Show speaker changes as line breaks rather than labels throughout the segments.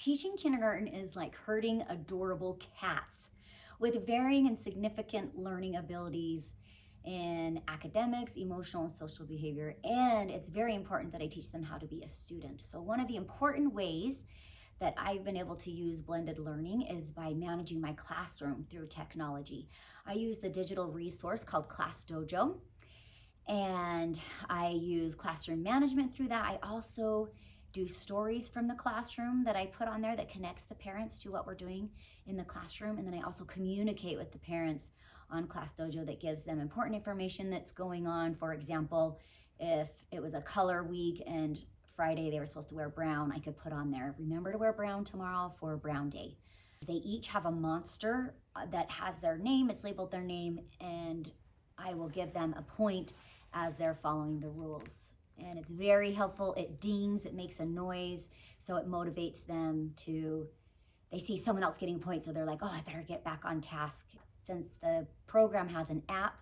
Teaching kindergarten is like herding adorable cats with varying and significant learning abilities in academics, emotional and social behavior. And it's very important that I teach them how to be a student. So one of the important ways that I've been able to use blended learning is by managing my classroom through technology. I use the digital resource called ClassDojo, and I use classroom management through that. I also do stories from the classroom that I put on there that connects the parents to what we're doing in the classroom. And then I also communicate with the parents on ClassDojo that gives them important information that's going on. For example, if it was a color week and Friday they were supposed to wear brown, I could put on there, remember to wear brown tomorrow for Brown Day. They each have a monster that has their name, it's labeled their name, and I will give them a point as they're following the rules. And it's very helpful. It dings, it makes a noise, so it motivates them to, they see someone else getting a point, so they're like, oh, I better get back on task. Since the program has an app,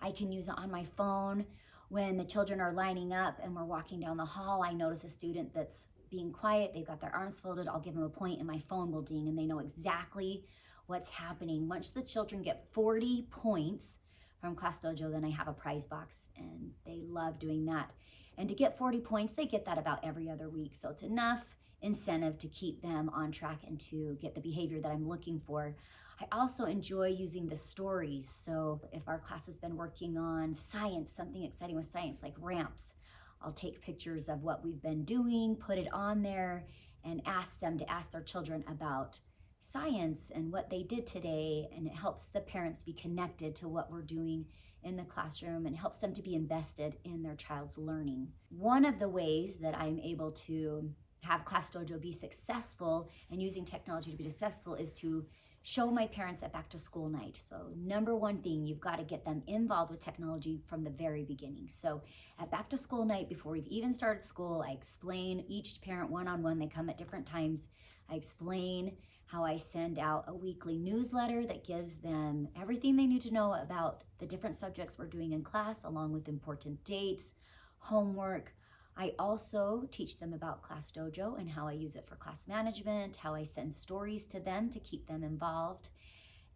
I can use it on my phone. When the children are lining up and we're walking down the hall, I notice a student that's being quiet, they've got their arms folded, I'll give them a point and my phone will ding and they know exactly what's happening. Once the children get 40 points from ClassDojo, then I have a prize box and they love doing that. And to get 40 points, they get that about every other week. So it's enough incentive to keep them on track and to get the behavior that I'm looking for. I also enjoy using the stories. So if our class has been working on science, something exciting with science like ramps, I'll take pictures of what we've been doing, put it on there, and ask them to ask their children about science and what they did today. And it helps the parents be connected to what we're doing in the classroom and helps them to be invested in their child's learning. One of the ways that I'm able to have ClassDojo be successful and using technology to be successful is to show my parents at back to school night. So number one thing, you've got to get them involved with technology from the very beginning. So at back to school night, before we've even started school, I explain each parent one-on-one, they come at different times. I explain how I send out a weekly newsletter that gives them everything they need to know about the different subjects we're doing in class, along with important dates, homework. I also teach them about ClassDojo and how I use it for class management, how I send stories to them to keep them involved,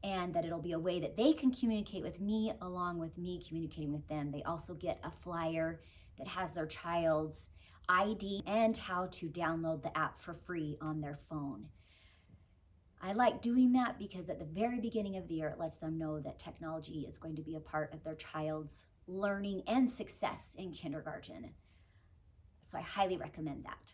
and that it'll be a way that they can communicate with me along with me communicating with them. They also get a flyer that has their child's ID and how to download the app for free on their phone. I like doing that because at the very beginning of the year, it lets them know that technology is going to be a part of their child's learning and success in kindergarten. So I highly recommend that.